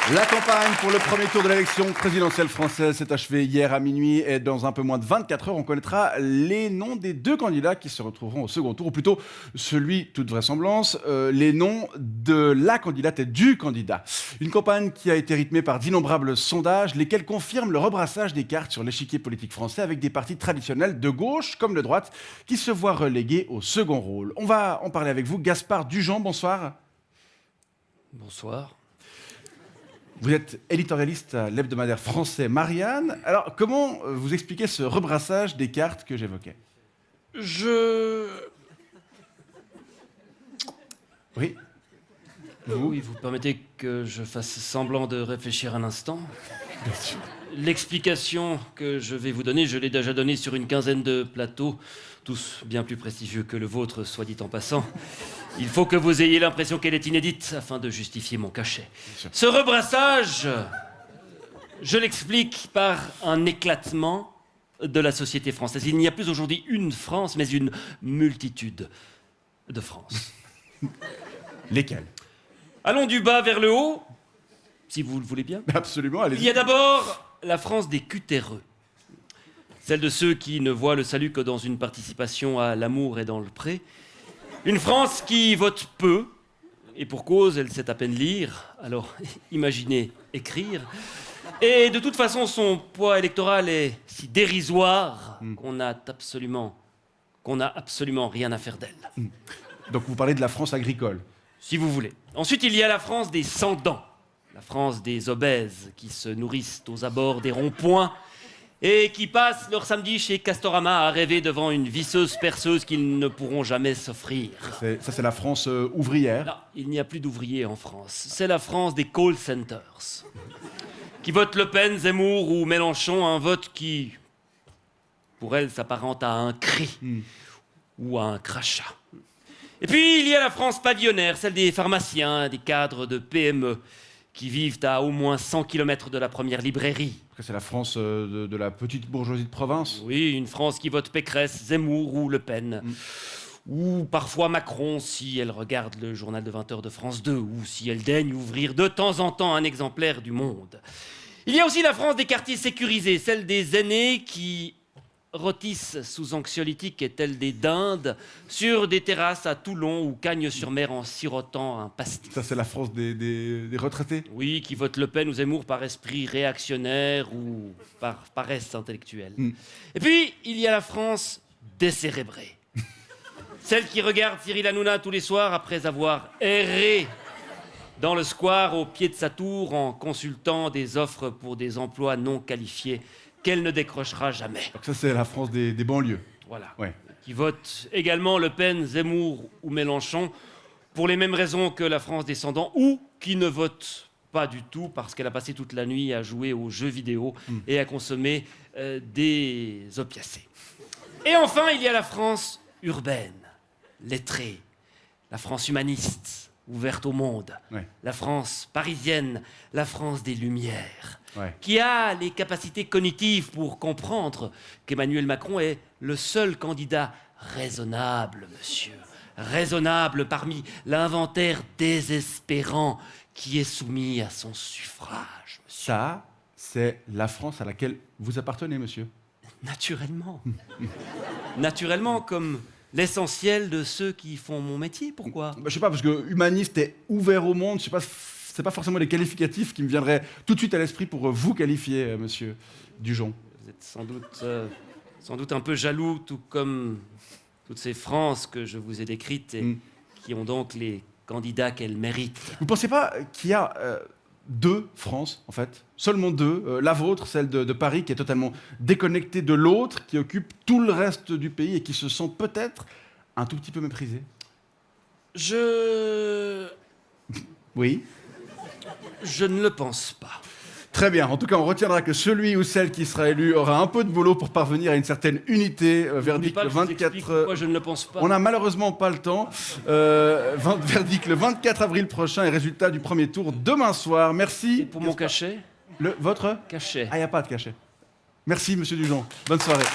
La campagne pour le premier tour de l'élection présidentielle française s'est achevée hier à minuit et dans un peu moins de 24 heures, on connaîtra les noms des deux candidats qui se retrouveront au second tour, ou plutôt celui, toute vraisemblance, les noms de la candidate et du candidat. Une campagne qui a été rythmée par d'innombrables sondages, lesquels confirment le rebrassage des cartes sur l'échiquier politique français avec des partis traditionnels de gauche comme de droite qui se voient relégués au second rôle. On va en parler avec vous. Gaspard Dujean, bonsoir. Bonsoir. Vous êtes éditorialiste à l'hebdomadaire français Marianne. Alors, comment vous expliquez ce rebrassage des cartes que j'évoquais ? Oui. Oui, vous permettez que je fasse semblant de réfléchir un instant ? Bien sûr. L'explication que je vais vous donner, je l'ai déjà donnée sur une quinzaine de plateaux, tous bien plus prestigieux que le vôtre, soit dit en passant. Il faut que vous ayez l'impression qu'elle est inédite afin de justifier mon cachet. Ce rebrassage, je l'explique par un éclatement de la société française. Il n'y a plus aujourd'hui une France, mais une multitude de France. Lesquels ? Allons du bas vers le haut, si vous le voulez bien. Absolument, allez-y. Il y a d'abord la France des cutéreux. Celle de ceux qui ne voient le salut que dans une participation à l'amour et dans le pré. Une France qui vote peu, et pour cause, elle sait à peine lire, alors imaginez écrire. Et de toute façon, son poids électoral est si dérisoire qu'on n'a absolument rien à faire d'elle. Donc vous parlez de la France agricole. Si vous voulez. Ensuite, il y a la France des sans-dents. La France des obèses qui se nourrissent aux abords des ronds-points et qui passent leur samedi chez Castorama à rêver devant une visseuse perceuse qu'ils ne pourront jamais s'offrir. Ça, c'est la France ouvrière. Non, il n'y a plus d'ouvriers en France. C'est la France des call centers. Qui votent Le Pen, Zemmour ou Mélenchon, un vote qui, pour elle, s'apparente à un cri ou à un crachat. Et puis, il y a la France pavillonnaire, celle des pharmaciens, des cadres de PME, qui vivent à au moins 100 km de la première librairie. C'est la France de la petite bourgeoisie de province. Oui, une France qui vote Pécresse, Zemmour ou Le Pen. Ou parfois Macron, si elle regarde le journal de 20h de France 2, ou si elle daigne ouvrir de temps en temps un exemplaire du Monde. Il y a aussi la France des quartiers sécurisés, celle des aînés qui rôtissent sous anxiolytiques et tels des dindes sur des terrasses à Toulon ou Cagnes-sur-Mer en sirotant un pastis. Ça, c'est la France des retraités. Oui, qui votent Le Pen ou Zemmour par esprit réactionnaire ou par paresse intellectuelle. Et puis, il y a la France décérébrée. Celle qui regarde Cyril Hanouna tous les soirs après avoir erré dans le square au pied de sa tour en consultant des offres pour des emplois non qualifiés qu'elle ne décrochera jamais. Donc ça, c'est la France des banlieues. Voilà. Ouais. Qui vote également Le Pen, Zemmour ou Mélenchon pour les mêmes raisons que la France descendant, ou qui ne vote pas du tout parce qu'elle a passé toute la nuit à jouer aux jeux vidéo et à consommer des opiacés. Et enfin, il y a la France urbaine, lettrée, la France humaniste, ouverte au monde, la France parisienne, la France des Lumières, qui a les capacités cognitives pour comprendre qu'Emmanuel Macron est le seul candidat raisonnable, monsieur. Raisonnable parmi l'inventaire désespérant qui est soumis à son suffrage, monsieur. Ça, c'est la France à laquelle vous appartenez, monsieur. Naturellement. Naturellement, comme l'essentiel de ceux qui font mon métier. Pourquoi ? Je sais pas, parce que humaniste et ouvert au monde, je sais pas, c'est pas forcément des qualificatifs qui me viendraient tout de suite à l'esprit pour vous qualifier, monsieur Dujean. Vous êtes sans doute un peu jaloux, tout comme toutes ces Frances que je vous ai décrites et qui ont donc les candidats qu'elles méritent. Vous pensez pas qu'il y a deux France, en fait ? Seulement deux. La vôtre, celle de Paris, qui est totalement déconnectée de l'autre, qui occupe tout le reste du pays et qui se sent peut-être un tout petit peu méprisée. Oui ? Je ne le pense pas. Très bien. En tout cas, on retiendra que celui ou celle qui sera élu aura un peu de boulot pour parvenir à une certaine unité. Verdict le 24... Pourquoi je ne le pense pas. On n'a malheureusement pas le temps. Verdict le 24 avril prochain et résultat du premier tour demain soir. Merci. Et pour mon cachet ? Votre ? Cachet. Ah, il n'y a pas de cachet. Merci, monsieur Dujean. Bonne soirée.